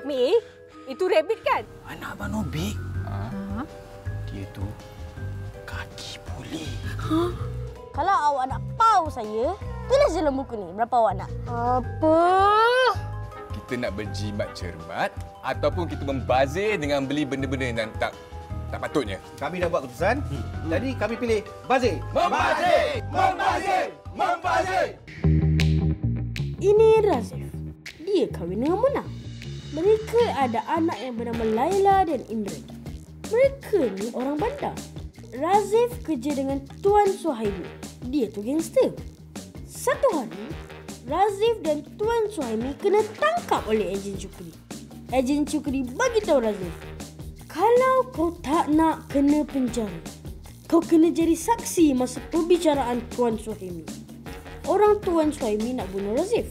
Mi, itu rabbit kan? Anak Abang Nobik. Dia tu kaki buli. Kalau awak nak pau saya, tulis je dalam buku ni berapa awak nak. Apa? Kita nak berjimat cermat ataupun kita membazir dengan beli benda-benda yang tak patutnya. Kami dah buat keputusan. Jadi kami pilih bazir. Membazir! Membazir! Membazir! Ini Razif. Dia kahwin dengan Mona. Mereka ada anak yang bernama Laila dan Indra. Mereka ni orang bandar. Razif kerja dengan Tuan Suhaimi. Dia tu gangster. Satu hari, Razif dan Tuan Suhaimi kena tangkap oleh ejen Cukri. Ejen Cukri bagi tahu Razif, kalau kau tak nak kena penjara, kau kena jadi saksi masa perbicaraan Tuan Suhaimi. Orang Tuan Suhaimi nak bunuh Razif.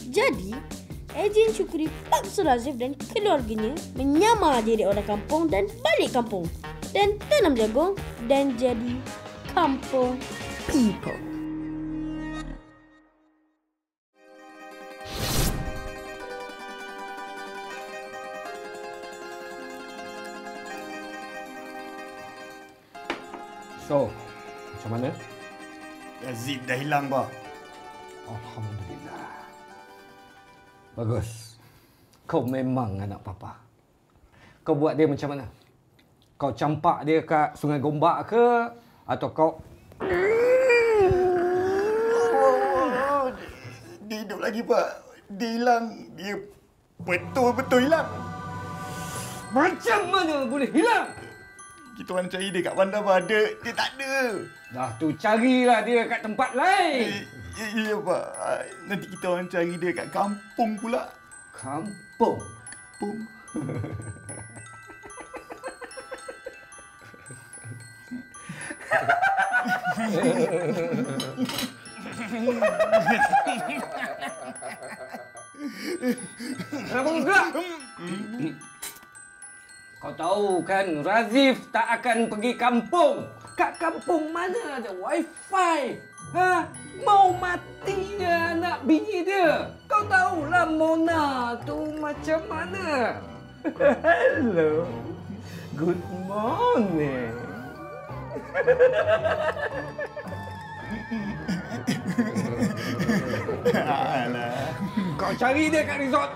Jadi, ejen Cukri paksa Razif dan keluarganya menyamar jadi orang kampung dan balik kampung. Dan tanam jagung dan jadi kampung people. So, macam mana? Zip dah hilang, Pak. Alhamdulillah. Bagus. Kau memang anak papa. Kau buat dia macam mana? Kau campak dia kat Sungai Gombak ke? Atau kau... Dia hidup lagi, Pak. Dia hilang. Dia betul-betul hilang. Macam mana boleh hilang? Kita orang cari dia kat bandar, Pak. Dia tak ada. Dah tu carilah dia kat tempat lain. Ya, Pak. Nanti kita orang cari dia kat kampung pula. Kampung? Kampung. Kenapa kau gerak? Kau tahu kan, Razif tak akan pergi kampung. Kat kampung mana ada wifi? Ha? Mau mati ya anak bini dia. Kau tahulah Mona tu macam mana. Hello. Good morning. Alah. Kau cari dia kat resort.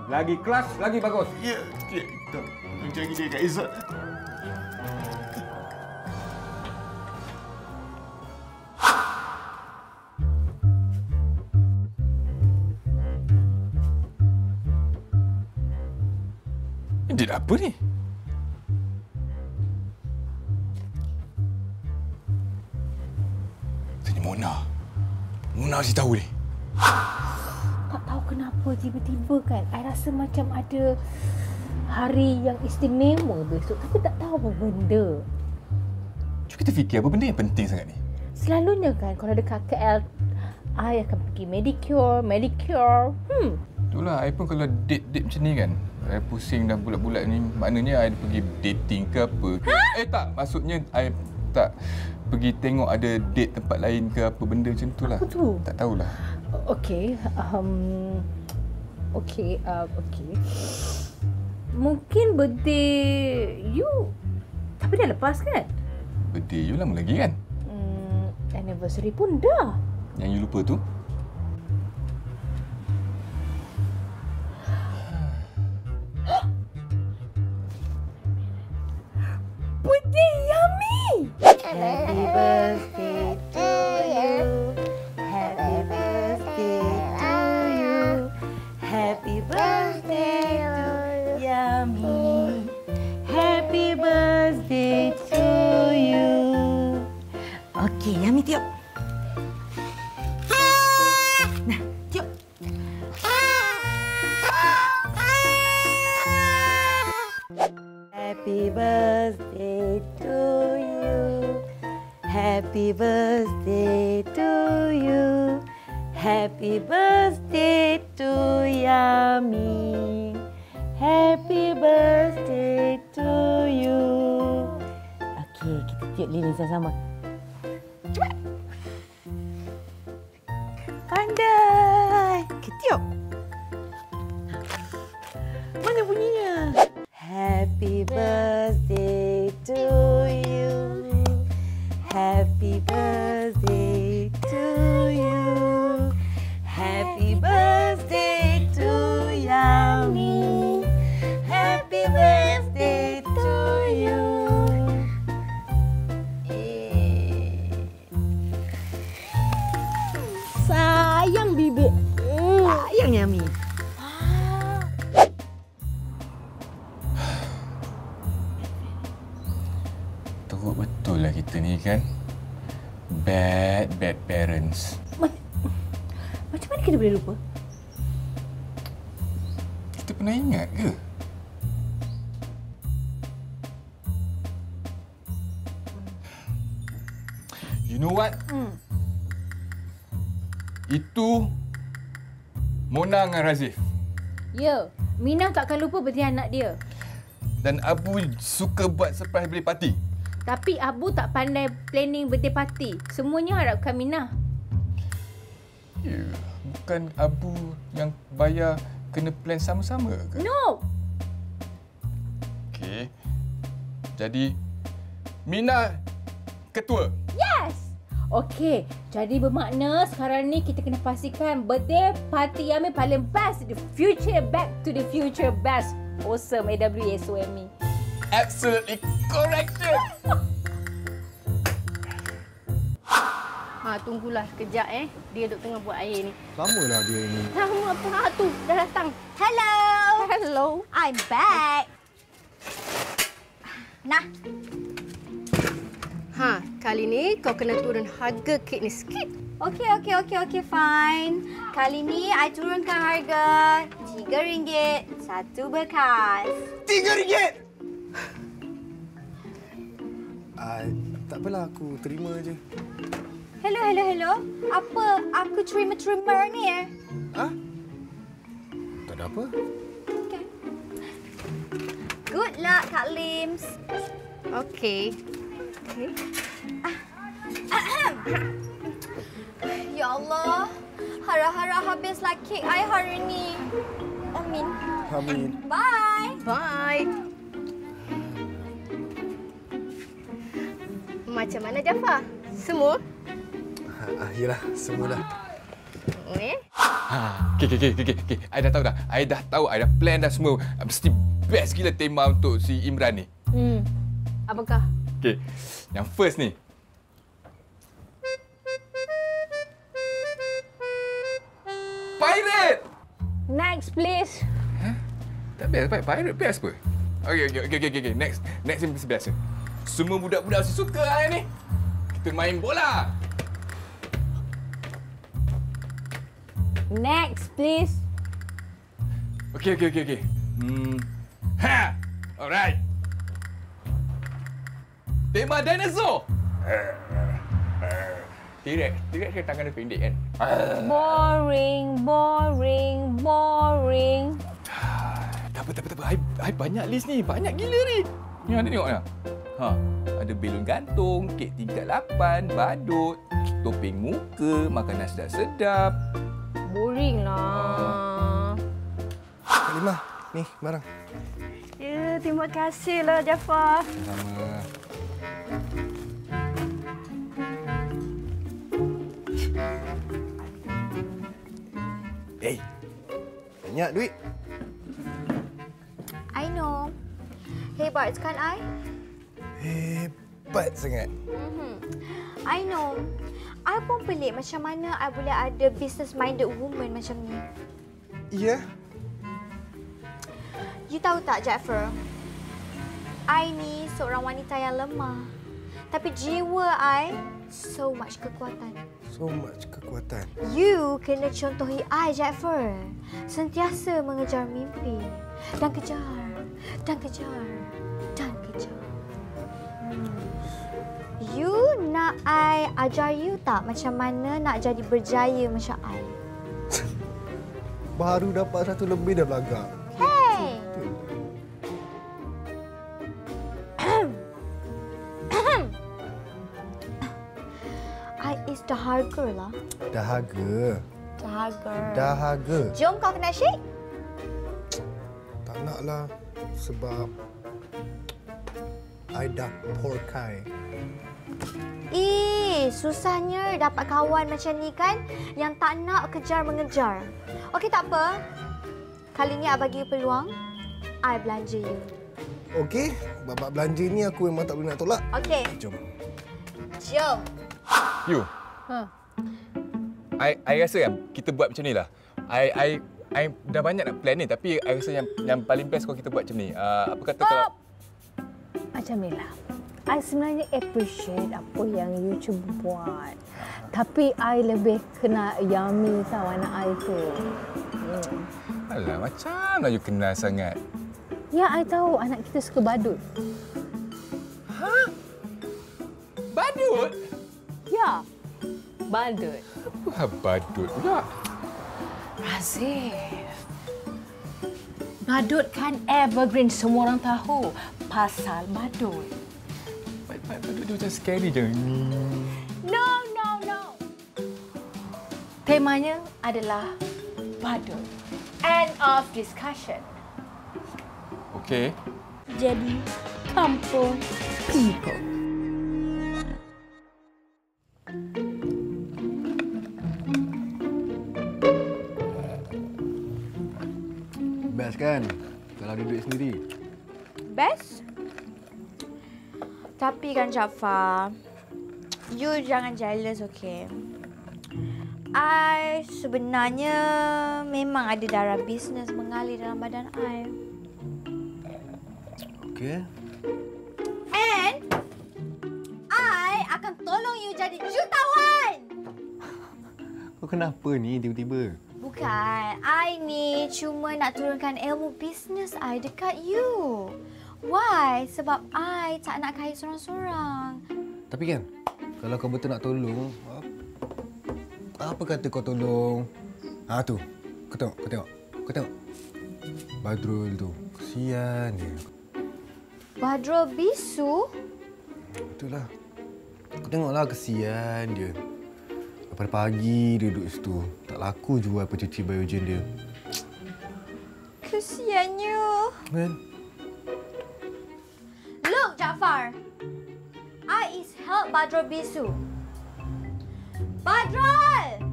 Lagi kelas, lagi bagus. Ya, kita cari dia kat resort. Dia apa ni? Tanya Mona. Mona mesti tahu ni. Tak tahu kenapa tiba-tiba kan, I rasa macam ada hari yang istimewa besok tapi tak tahu apa benda. Cuba kita fikir apa benda yang penting sangat ni. Selalunya kan kalau dekat KL, I akan pergi manicure. Itulah, I pun kalau date macam ni kan, I pusing dah bulat-bulat ni. Maknanya I pergi dating ke apa ke. Tak, maksudnya I tak pergi tengok ada date tempat lain ke apa benda macam tu lah. Apa tu? Tak tahulah. Okey. Okey. Mungkin birthday you, tapi dah lepas kan? Birthday you lama lagi kan? Anniversary pun dah. Yang you lupa tu? Birthday Yummy! Happy birthday to you. Happy birthday to you. Happy birthday to Yummy. Happy birthday to you. Okey, Yummy tiup. Nah, tiup. Happy birthday to you. Happy birthday to you. Happy birthday to Yummy. Happy birthday to you. Okey, kita tiup lilin sama-sama. Cepat. Pandai. Kita tiup. Mana bunyinya? Happy birthday to you. Happy birthday to you. Happy birthday to Yami. Happy birthday to you. Sayang bibik. Sayang Yami. Teruk betul lah kita ni kan. Bad parents. Macam mana kita boleh lupa? Kita pernah ingat ke? You know what? Itu Mona dengan Razif. Ya, Mina takkan lupa birthday anak dia. Dan Abu suka buat surprise birthday party. Tapi Abu tak pandai planning birthday party. Semuanya harapkan Mina. Ya, bukan Abu yang bayar kena plan sama-sama ke? No! Okey. Jadi, Mina ketua. Yes! Okey, jadi bermakna sekarang ni kita kena pastikan birthday party Yami paling best. The future, back to the future best. Awesome, AWSOME. Absolutely correct, Chef. Tunggulah sekejap Dia duduk tengah buat air ni. Lamalah dia ni. Tahu apa tu? Dah datang. Hello. Hello. I'm back. Nah, Kali ni kau kena turun harga kek ni sikit. Okey, fine. Kali ni I turunkan harga RM3 satu bekas. RM3! Tak apalah, aku terima je. Hello. Apa aku terima ni Ha? Tak ada apa. Okay. Good luck, Kak Lims. Okey. Ya Allah, harap-harap habislah kek I hari ni. Amin. Amin. Bye. Bye. Macam mana Jafar? Semua? Yelah, semualah. Okey. I dah tahu dah. I dah plan dah semua. Mesti best gila tema untuk si Imran ni. Apakah? Okey. Yang first ni. Pirate! Next, please. Tak best, pirate best apa? Okey. Next yang mesti biasa. Semua budak-budak mesti suka hari ni. Kita main bola. Next, please. Okey. Alright. Tema dinosaur. T-Rex kan tangan dia pendek kan? Boring. Tak apa. I banyak list ni. Banyak gila ni. Ni ada tengok ni. Ada belon gantung, kek tingkat 8, badut, topeng muka, makanan sedap-sedap. Boring lah. Kak Limah, ni barang. Ya, terima kasihlah Jafar. Sama. Banyak duit. I know. Hebat kan I? Hebat sangat. I know. I pun pelik macam mana I boleh ada business-minded woman macam ni. Ya? You tahu tak, Jafar? I ni seorang wanita yang lemah. Tapi jiwa I, so much kekuatan. So much kekuatan. You kena contohi I, Jafar. Sentiasa mengejar mimpi. Dan kejar. You nak I ajar you tak macam mana nak jadi berjaya macam I? Baru dapat 1 lebih dah belagak. Hey! I is dahaga lah. Dahaga. Dahaga. Dahaga. Jom kau kena shake. Tak naklah sebab I dah porkai. Susahnya dapat kawan macam ni kan yang tak nak kejar-mengejar. Okey, tak apa. Kali ni I bagi you peluang. I belanja you. Okey, babak belanja ni aku memang tak boleh nak tolak. Okey. Jom. Jom. You. I rasa kan kita buat macam ni lah. I dah banyak nak plan ni tapi I rasa yang paling best kalau kita buat macam ni. Apa kata kalau Macam ni lah. I sebenarnya appreciate apa yang you cuba buat. Tapi I lebih kena Yami tau anak I tu. Alah, macam lah you kenal sangat. Ya, I tahu anak kita suka badut. Badut? Ya, badut. Apa badut pula? Razif. Badut kan evergreen, semua orang tahu pasal badut. Badut dia macam scary je. No. Temanya adalah badut. End of discussion. Okey. Jadi, kampung people. Best kan kalau ada duit sendiri? Best? Tapi kan Jaafar, you jangan jealous, okay? I sebenarnya memang ada darah bisnes mengalir dalam badan I. Okey. And I akan tolong you jadi jutawan. Kau kenapa ni tiba-tiba? Bukan, I ni cuma nak turunkan ilmu bisnes I dekat you. Why? Sebab I tak nak kaya seorang-seorang. Tapi kan, kalau kau betul nak tolong, apa kata kau tolong? Tu. Kau tengok. Badrul tu. Kesian dia. Badrul bisu? Itulah. Kau tengoklah kesian dia. Daripada pagi dia duduk situ. Tak laku jual pencuci biogen dia. Kesiannya. Kan? Look, Jaafar. I is help Badrul bisu. Badrul!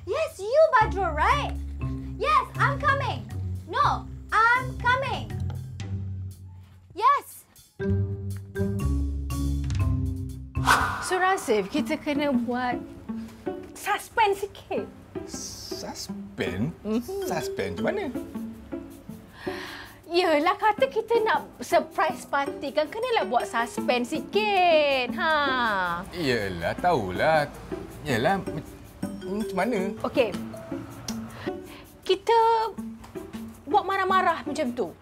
Yes, you Badrul, right? Yes, I'm coming. No, I'm coming. Yes. So Razif, kita kena buat suspend sikit. Suspend? Suspend macam mana? Yelah, kata kita nak surprise party kan, kenalah buat suspend sikit. Yelah, tahulah. Yelah, macam mana? Okey. Kita buat marah-marah macam tu.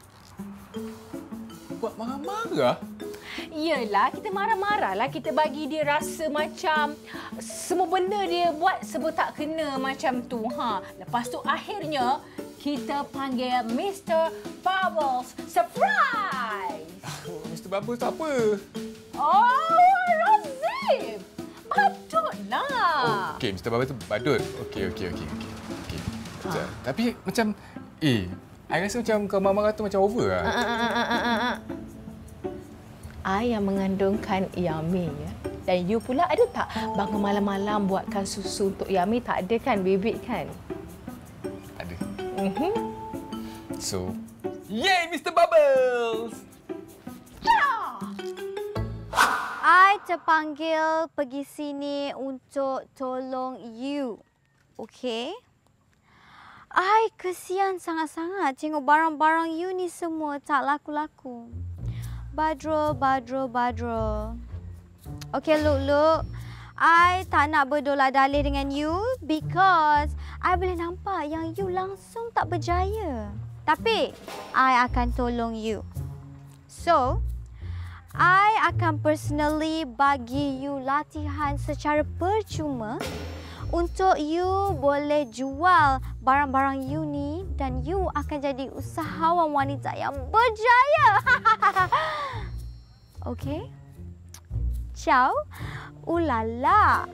Buat marah-marah? Yelah, kita marah-marahlah. Kita bagi dia rasa macam semua benda dia buat serba tak kena macam tu. Lepas tu akhirnya kita panggil Mr. Bubbles Surprise. Mr. Bubbles tu apa? Oh, Razif. Badut lah. Okey, Mr. Bubbles tu badut. Okey. Tapi macam, I rasa macam kau marah-marah tu macam over lah. I yang mengandungkan Yami, ya. Dan you pula ada tak bangun malam-malam buatkan susu untuk Yami? Tak ada kan, bebek kan? Ada. So, yay Mr. Bubbles! I terpanggil pergi sini untuk tolong you. Okey? I kesian sangat-sangat tengok barang-barang you ni semua tak laku-laku. Badrul. Okey, look. I tak nak berdola-dalih dengan you because I boleh nampak yang you langsung tak berjaya. Tapi, I akan tolong you. So, I akan personally bagi you latihan secara percuma untuk you boleh jual barang-barang you ni dan you akan jadi usahawan wanita yang berjaya. Okey? Ciao. Ulala.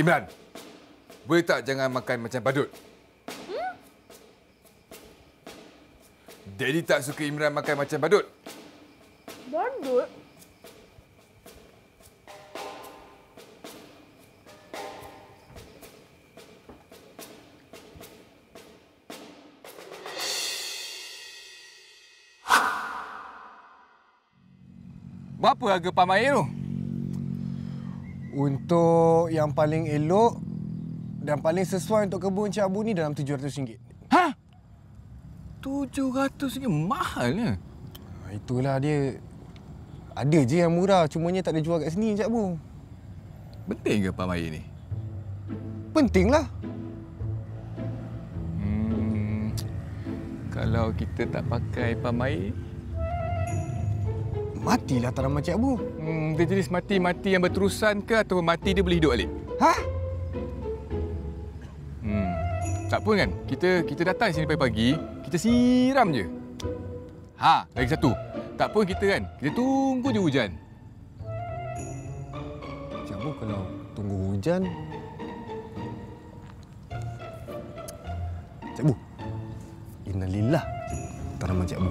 Imran, boleh tak jangan makan macam badut? Daddy tak suka Imran makan macam badut. Badut? Berapa harga palm air tu? Untuk yang paling elok dan paling sesuai untuk kebun Encik Abu ni dalam RM700. Ha? RM700 mahalnya. Itulah dia. Ada je yang murah, cumanya tak ada jual kat sini Encik Abu. Penting ke palm air ni? Pentinglah. Kalau kita tak pakai palm air, Matilah tanaman Encik Abu. dia jenis mati yang berterusan ke atau mati dia boleh hidup balik? Hah? Tak apa kan? Kita datang sini pagi-pagi, kita siram je. Lagi satu. Tak apa kita kan? Kita tunggu je hujan. Encik Abu kalau tunggu hujan... Encik Abu. Innalillah tanaman Encik Abu.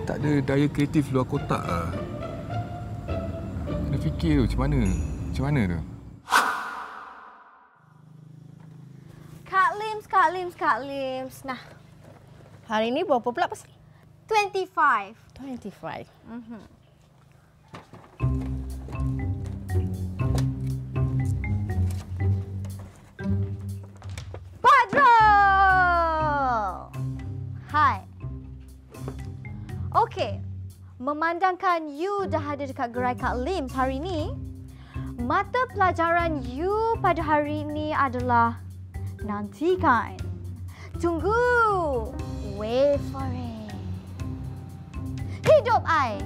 Tak ada daya kreatif luar kotak lah. Kena fikir tu macam mana? Macam mana tu? Kak Lims. Nah, Hari ni berapa pula pasal? 25. 25. Badro! Hai. Okey. Memandangkan you dah ada dekat gerai Kak Lims hari ni, mata pelajaran you pada hari ini adalah nantikan. Tunggu. Wait for it. Hidup I.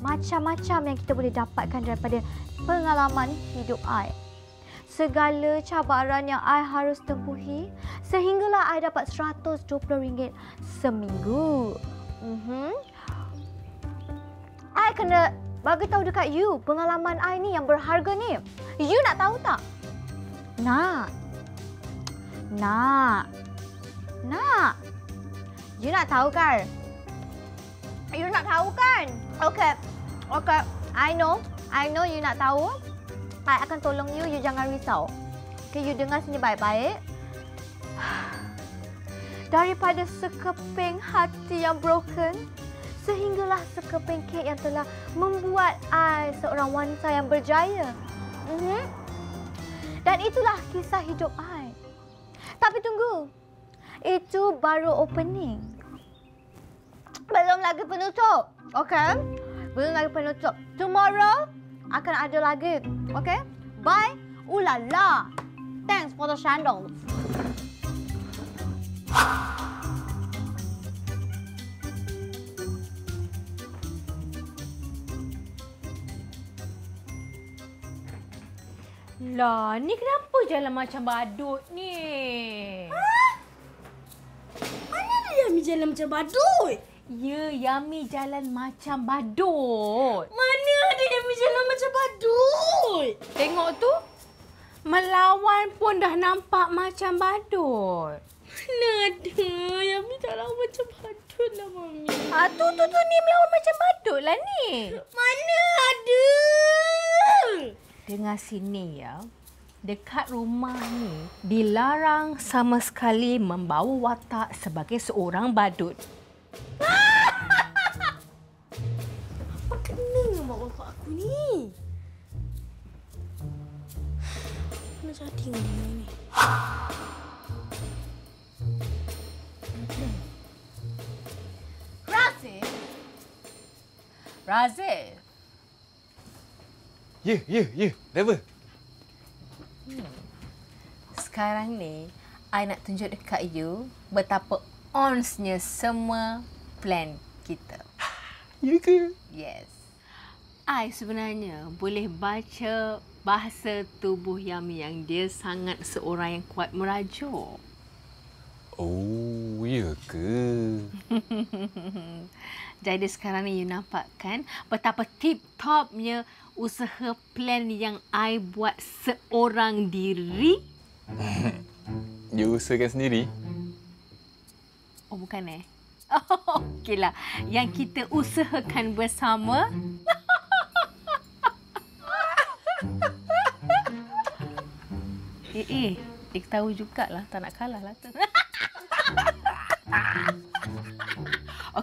Macam-macam yang kita boleh dapatkan daripada pengalaman hidup I. Segala cabaran yang I harus tempuhi sehinggalah I dapat RM120 seminggu. I kena bagi tahu dekat you pengalaman I ni yang berharga ni. You nak tahu tak? Nak. You nak tahu kan? Okay. I know you nak tahu. I akan tolong you jangan risau. Okay, you dengar sini baik-baik. Daripada sekeping hati yang broken, sehinggalah sekeping kek yang telah membuat I seorang wanita yang berjaya. Dan itulah kisah hidup I. Tapi tunggu, itu baru opening. Belum lagi penutup, okay? Belum lagi penutup. Tomorrow akan ada lagi, okay? Bye. Ulala. Thanks for the sandals. Lah, ni kenapa jalan macam badut ni? Mana ada Yami jalan macam badut? Ya, Yami jalan macam badut. Mana ada Yami jalan macam badut? Tengok tu. Melawan pun dah nampak macam badut. Mana ada Yami jalan macam badut lah, Mami. Tu ni melawan macam badut lah ni. Mana ada? Dengar sini ya. Dekat rumah ni dilarang sama sekali membawa watak sebagai seorang badut. Apa kena dengan mak bapak aku ni? Mana jadi dengan dia ni? Razif. Ya. Driver. Sekarang ni, I nak tunjuk dekat you betapa onsnya semua plan kita. Ya ke? Yes. I sebenarnya boleh baca bahasa tubuh Yami yang dia sangat seorang yang kuat merajuk. Oh, ya ke? Jadi sekarang ni you nampak kan betapa tip-topnya usaha plan yang I buat seorang diri. You usahakan sendiri? Oh, bukan eh? Oh, okeylah. Yang kita usahakan bersama. Dia tahu jugalah. Tak nak kalah lah tu.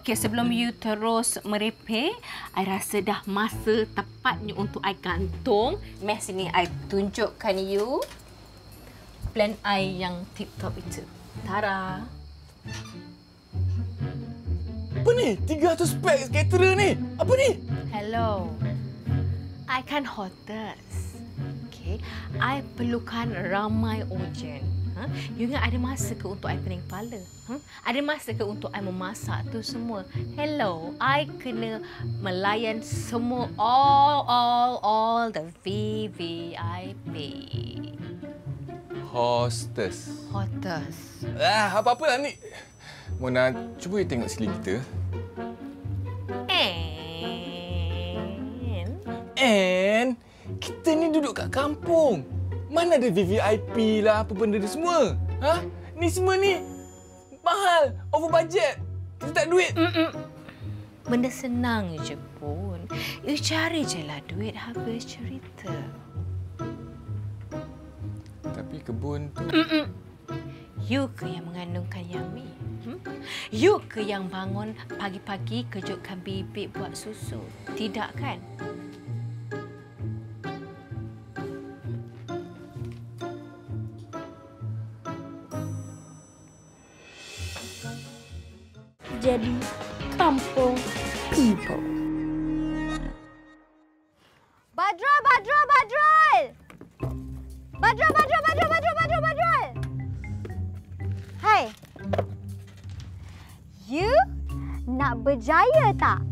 Okey, sebelum you terus merepek, I rasa dah masa tepatnya untuk I gantung. Mes ni I tunjukkan you plan I yang tip-top itu. Tara. Apa ni? 300 pack caterer ni. Apa ni? Hello. I kan hostess. Okay. I perlukan ramai ojen. You ingat ada masa ke untuk I pening kepala? Ada masa ke untuk I memasak tu semua? Hello. I kena melayan semua all the VVIP. Hostess. Hostess. Apa-apalah ni. Mona, cuba you tengok sili kita. And kita ni duduk kat kampung. Mana ada VVIP lah, apa benda ni semua. Ni semua ni mahal, over budget. Kita tak duit. Benda senang je pun. You cari je lah duit habis cerita. Tapi kebun tu... You ke yang mengandungkan Yami? You ke yang bangun pagi-pagi kejutkan bibik buat susu? Tidak kan? Jadi kampung people. Badrul! Hai. You nak berjaya tak?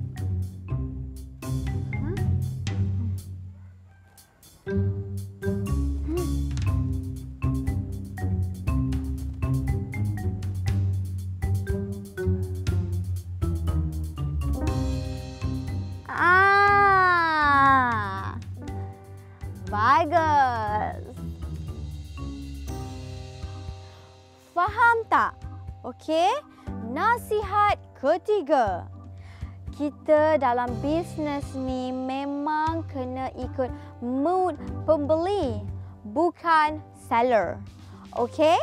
Bagus. Faham tak? Okey? Nasihat ketiga. Kita dalam bisnes ni memang kena ikut mood pembeli, bukan seller. Okey?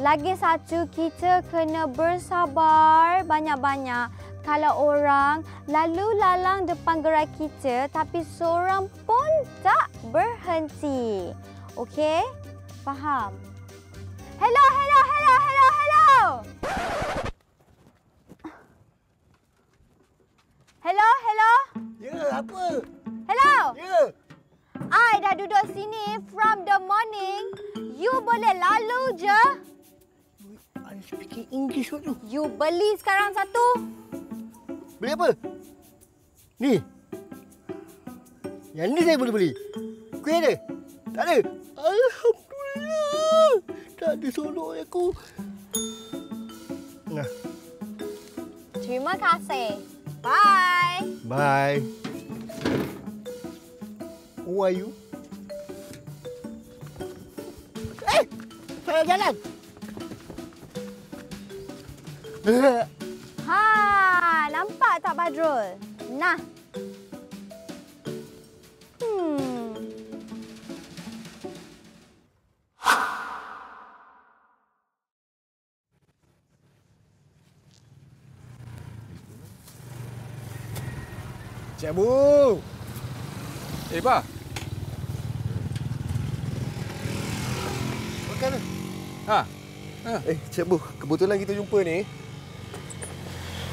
Lagi satu, kita kena bersabar banyak-banyak. Kalau orang lalu lalang depan gerai kita tapi seorang pun tak berhenti. Okey? Faham? Hello! Hello? Ya, apa? Hello? Ya. I dah duduk sini from the morning. You boleh lalu je. I'm speaking English tu. You beli sekarang satu. Beli apa? Ni. Yang ni saya boleh beli. Kuih ada? Tak ada? Alhamdulillah. Tak ada solok aku. Nah. Terima kasih. Bye. Bye. Who are you? Saya jalan. Nampak tak Badrul? Nah. Cik Bu. Pak. Makan lah. Cik Bu, kebetulan kita jumpa ni.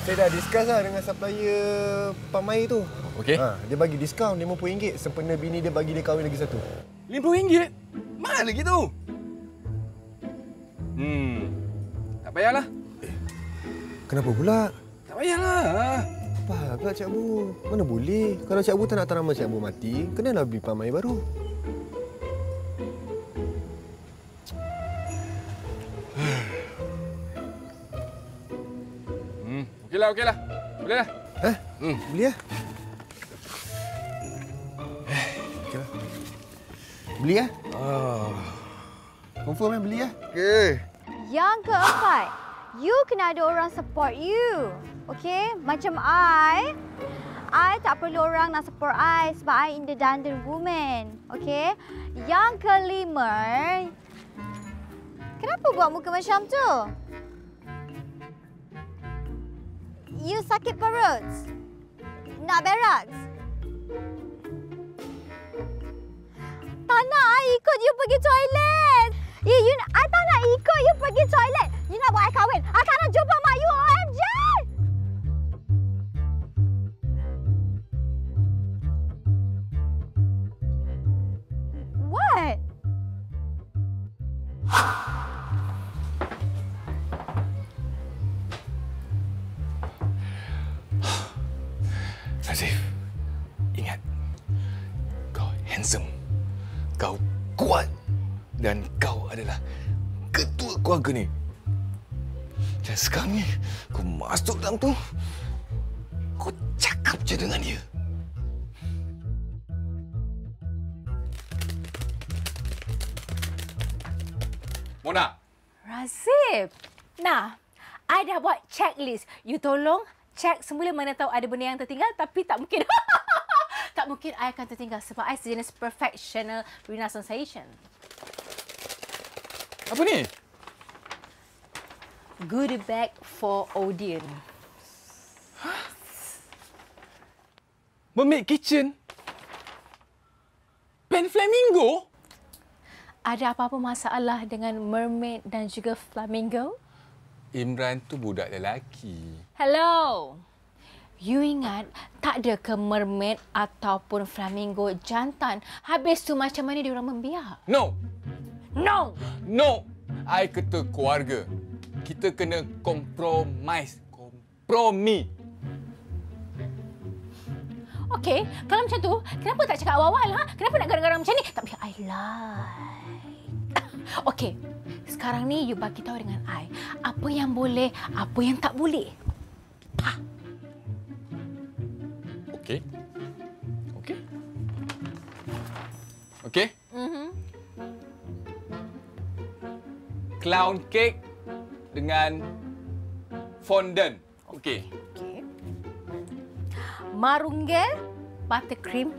Saya dah discuss lah dengan supplier Pamai tu. Okey. Dia bagi diskaun RM50 sempena bini dia bagi dia kahwin lagi satu. RM50? Mahal lagi tu. Tak payahlah. Kenapa pula? Tak payahlah. Apa pula Cik Abu? Mana boleh? Kalau Cik Abu tak nak tanaman Cik Abu mati, kenalah beli pam air baru. Okeylah. Boleh lah. Beli lah. Okeylah. Beli lah. Confirm beli lah. Okey. Yang keempat, you kena ada orang support you. Okay? Macam I tak perlu orang nak support I sebab I independent woman. Okay? Yang kelima, kenapa buat muka macam tu? You sakit perut? Nak berak? Tak nak I ikut you pergi toilet. I tak nak ikut you pergi toilet. You nak buat I kahwin. I tak nak jumpa mak you, OMG! What? Razif, ingat. Kau handsome. Kau kuat. Dan kau adalah ketua keluarga ni. Dan sekarang ni, kau masuk dalam tu. Kau cakap je dengan dia. Mona. Razif. Nah, I dah buat checklist. You tolong check semula mana tahu ada benda yang tertinggal tapi tak mungkin. Tak mungkin I akan tertinggal sebab I sejenis perfectional Rina Sensation. Apa ni? Goodie bag for audience. Mermaid Kitchen? Pen flamingo? Ada apa-apa masalah dengan mermaid dan juga flamingo? Imran tu budak lelaki. Hello. You ingat tak ada ke mermaid ataupun flamingo jantan? Habis tu macam mana diorang membiak? No. No. No. I ketua keluarga. Kita kena compromise. Kompromi. Okey, kalau macam tu, kenapa tak cakap awal-awal? Ha? Kenapa nak garang-garang macam ni? Tapi I like. Okey, sekarang ni you bagi tahu dengan I. Apa yang boleh, apa yang tak boleh. Ha. Okey. Okey. Okey. Clown cake dengan fondant. Okey. Okey. Marungge buttercream.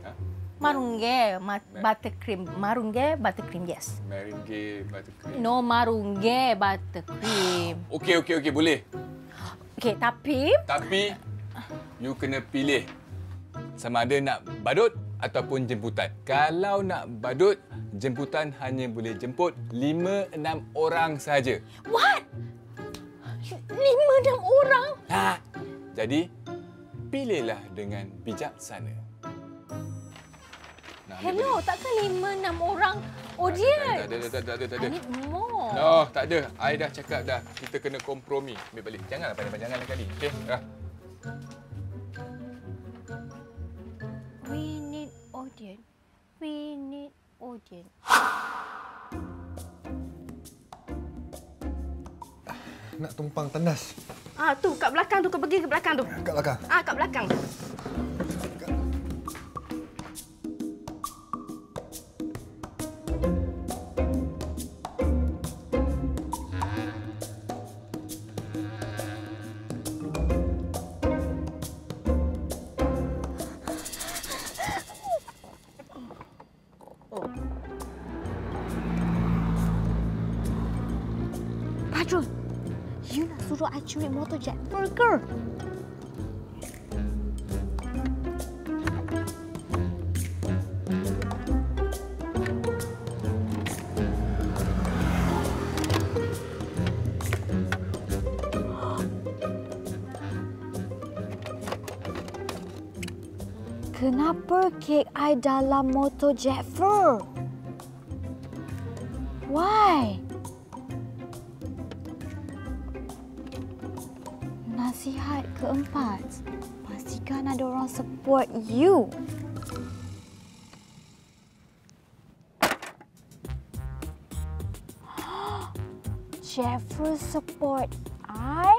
Ha? Marungge buttercream. Marungge buttercream, yes. Meringue buttercream. No marungge buttercream. Okey, boleh. Okey, tapi you kena pilih sama ada nak badut ataupun jemputan. Kalau nak badut, jemputan hanya boleh jemput 5-6 orang saja. What? 5-6 orang? Ha. Jadi, pilihlah dengan bijaksana. Nah, Hello, takkan 5-6 orang audience? Tak ada. I need more. No, tak ada. I dah cakap dah. Kita kena kompromi. Ambil balik. Janganlah panjang-panjangan lain kali. Okey? We need audience. We need audience. Nak tumpang tandas. Tu kat belakang tu. Kau pergi ke belakang tu. Kat belakang. Kat belakang. Badrul, you nak suruh I curi motor Jack Burger? Kenapa kek I dalam motor Jaffer? Why? Nasi nasihat keempat. Pastikan ada orang support you. Jeffrey support I?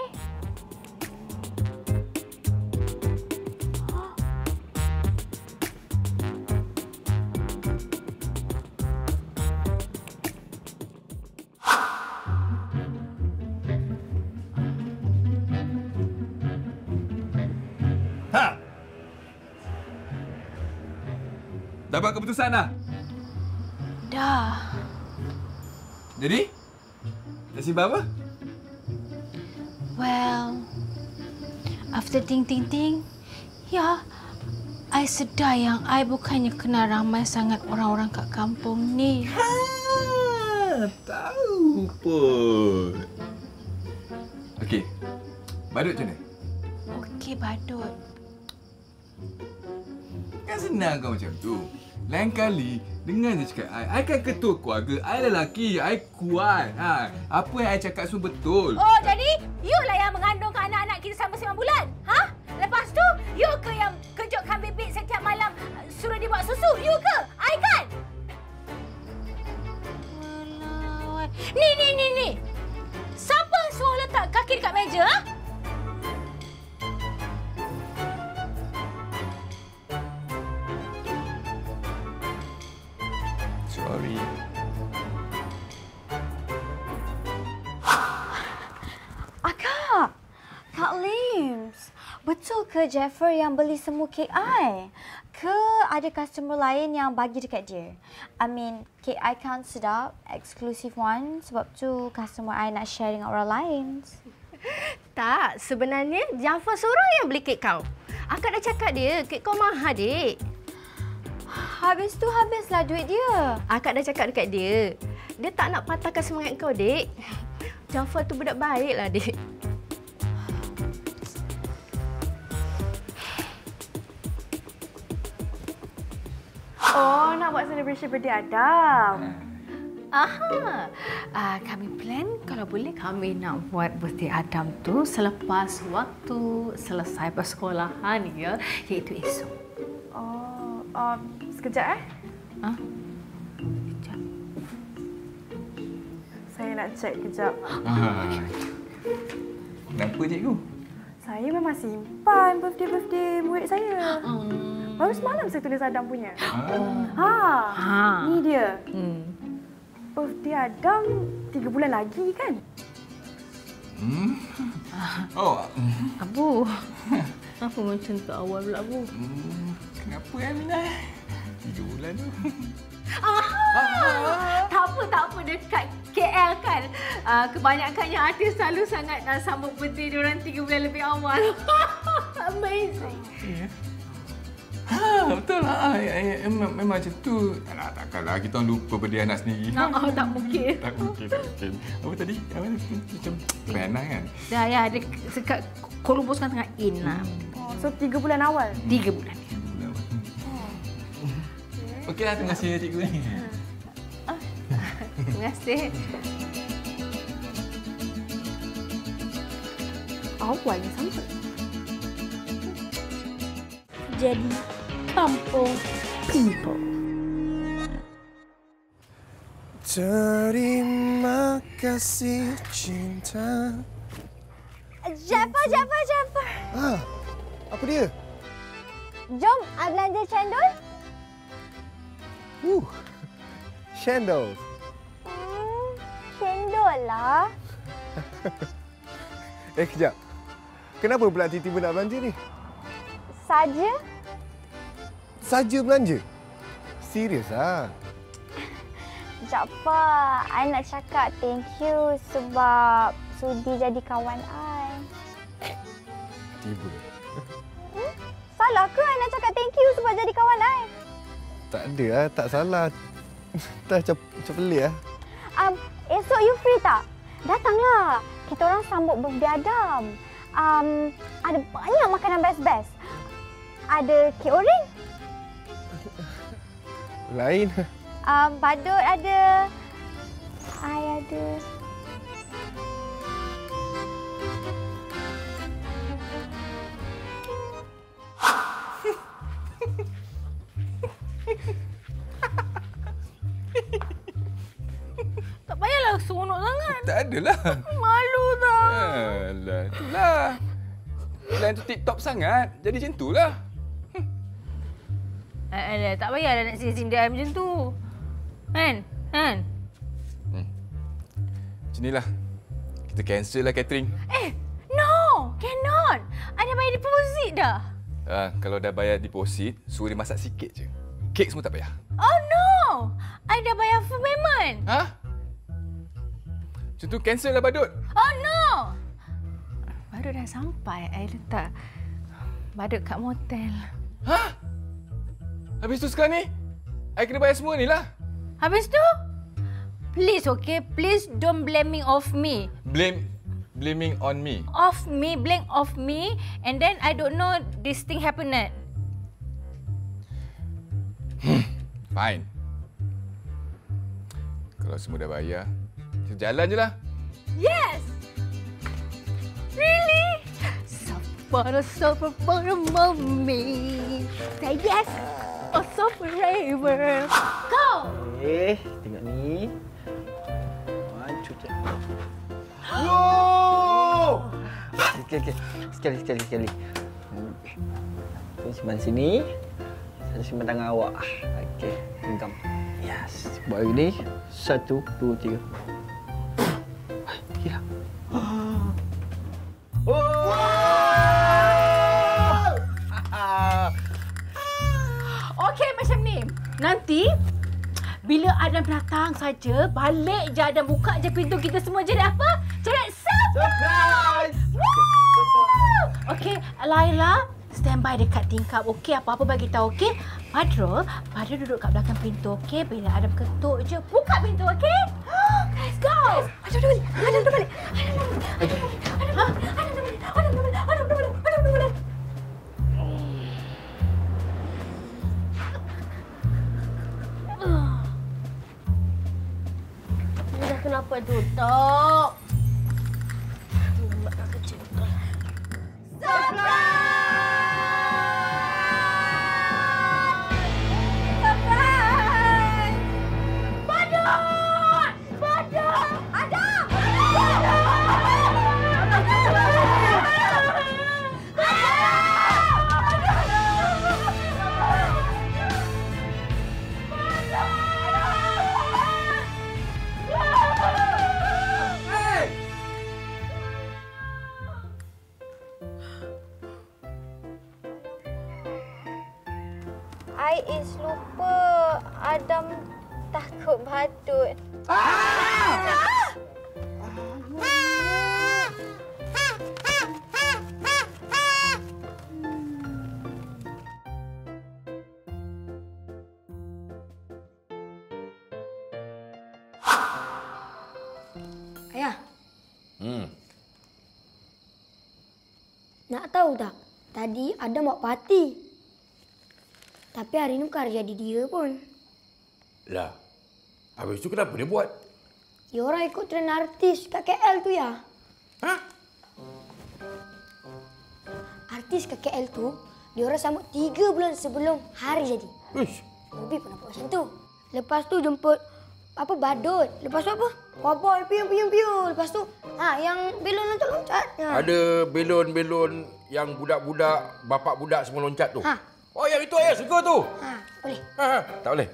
Dah buat keputusan dah? Dah. Jadi? Dah simpan apa? Well, after ting, ya, I sedar yang I bukannya kenal ramai sangat orang-orang kat kampung ni. Tahu pun. Okey. Badut macam mana? Okey, Badut. Kan senang kau macam tu. Lain kali, dengar je cakap I kan ketua keluarga, I lelaki, I kuat. Apa yang I cakap semua betul. Oh, jadi you lah yang mengandungkan anak-anak kita sampai 9 bulan? Ha? Lepas tu, you ke yang kejutkan bibik setiap malam suruh dia buat susu? You ke? I kan? Alah. Ni. Siapa suruh letak kaki dekat meja? Ha? Sorry. Kak Lims, betul ke Jeffrey yang beli semua kek I? Ke ada customer lain yang bagi dekat dia? I mean, kek I kan sedap, exclusive one. Sebab tu customer I nak share dengan orang lain. Tak, sebenarnya Jafar seorang yang beli kek kau. Akak dah cakap dia, kek kau mahal, Dek. Habis tu habislah duit dia. Akak dah cakap dekat dia. Dia tak nak patahkan semangat kau, Dek. Jafar tu budak baiklah, Dek. Oh, nak buat celebration birthday Adam. Aha. Kami plan kalau boleh kami nak buat birthday Adam tu selepas waktu selesai persekolahan ya, iaitu esok. Oh, sekejap Sekejap. Saya nak check kejap. Kenapa cikgu? Saya memang simpan birthday murid saya. Baru semalam saya tulis Adam punya. Ni dia. Birthday Adam 3 bulan lagi kan? Oh. Abu, apa macam tu awal pula, Abu? Kenapa Aminah? 3 bulan tu. Tak apa dekat KL kan. Kebanyakannya artis selalu sangat sambut birthday diorang 3 bulan lebih awal. Amazing. Betul lah. Memang macam tu. Takkanlah kita orang lupa birthday anak sendiri. Tak mungkin. Tak mungkin. Apa tadi? Macam Rihanna kan? Dah ya, dia sekat Kuala Lumpur sekarang tengah in lah. So 3 bulan awal? 3 bulan. Okeylah, terima kasih cikgu ni. Terima kasih. Awalnya sampai. Jadi, kampung people. Terima kasih cinta. Jafar. Apa dia? Jom, I belanja cendol. Cendol. Cendol lah. Kejap. Kenapa pula tiba-tiba nak belanja ni? Saja belanja? Serius ah? Jafar, I nak cakap thank you sebab sudi jadi kawan I. Tiba. Salah ke I nak cakap thank you sebab jadi kawan I? Tak ada lah, tak salah. Tak macam pelik lah. Esok you free tak? Datanglah. Kita orang sambut birthday Adam. Ada banyak makanan best-best. Ada kek oreng. Lain. Badut ada. I ada. seronok sangat. Tak adalah. Malu tak? Alah, itulah. Plan tu tip-top sangat. Jadi macam itulah. Tak payahlah nak sindir-sindir macam tu. Kan? Macam inilah. Kita cancel lah catering. No! Cannot! I dah bayar deposit dah. Kalau dah bayar deposit, suruh dia masak sikit je. Kek semua tak payah. Oh no! I dah bayar full payment. Macam tu cancel lah badut. Oh no! Badut dah sampai. I letak badut kat motel. Habis tu sekarang ni, I kena bayar semua ni lah. Habis tu? Please, okay? Please don't blaming off me. Blaming on me. Blame off me. And then I don't know this thing happened. Fine. Kalau semua dah bayar, kita jalan je lah. Yes! Really? Suffer, mommy. Say yes! Oh, so forever. Go! Tengok ni. Wow! Sekali. Simpan sini. Saya simpan tangan awak. Okey, genggam. Yes. Buat lagi ni. 1, 2, 3. Gila. Okey, macam ni. Nanti, bila Adam datang saja, balik je Adam buka je pintu, kita semua jadi apa? Jadi surprise! Okey, Laila, standby dekat tingkap. Okey, apa-apa bagi tahu, okey? Badrul duduk kat belakang pintu, okey? Bila Adam ketuk je, buka pintu, okey? Let's go! Adam balik. Kenapa tutup? I is lupa Adam takut badut. Ayah. Nak tahu tak? Tadi Adam buat parti. Tapi hari ni bukan hari jadi dia pun. Lah, habis tu kenapa dia buat? Dia orang ikut trend artis kat KL tu ya. Artis kat KL tu, dia orang sambut 3 bulan sebelum hari jadi. Uish. Bobby pernah buat macam tu. Lepas tu jemput badut. Lepas tu apa? Cowboy piung. Lepas tu yang belon loncat-loncat. Ada belon-belon yang budak-budak, bapak budak semua loncat tu. Oh, yang itu ayah suka tu. Boleh. Tak boleh.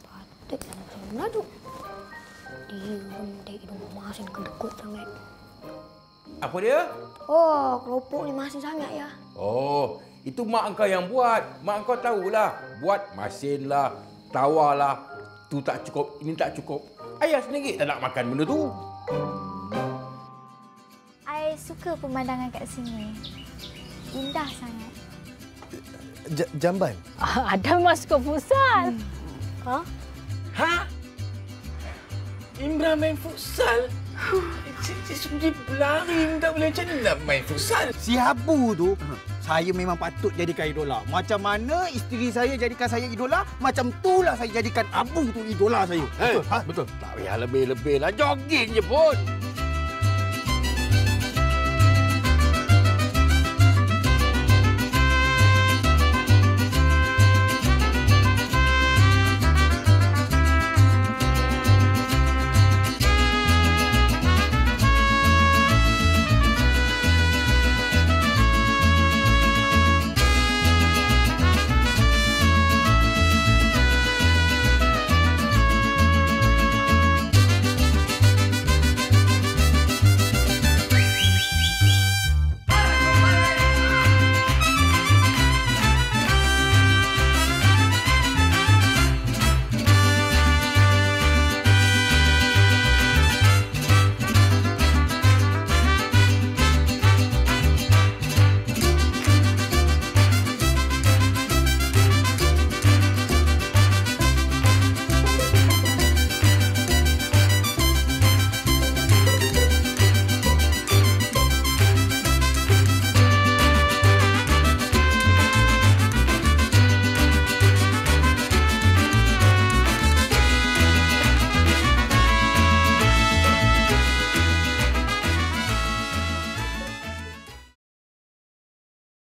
Patut macam mana tu? Dia benda hidung masin kedekut sangat. Apa dia? Oh, keropok ni masin sangat ya. Oh, itu mak engkau yang buat. Mak engkau tahulah. Buat masin lah, tawar lah. Tu tak cukup, ini tak cukup. Ayah sendiri tak nak makan benda tu. I suka pemandangan kat sini. Indah sangat. Jamban? Adam masuk ke futsal. Imran main futsal? Dia sudah berlari, tak boleh macam mana nak main futsal? Si Habu tu, saya memang patut jadikan idola. Macam mana isteri saya jadikan saya idola, macam itulah saya jadikan Abu tu idola saya. Betul? Tak payah lebih-lebih lah. Jogging je pun.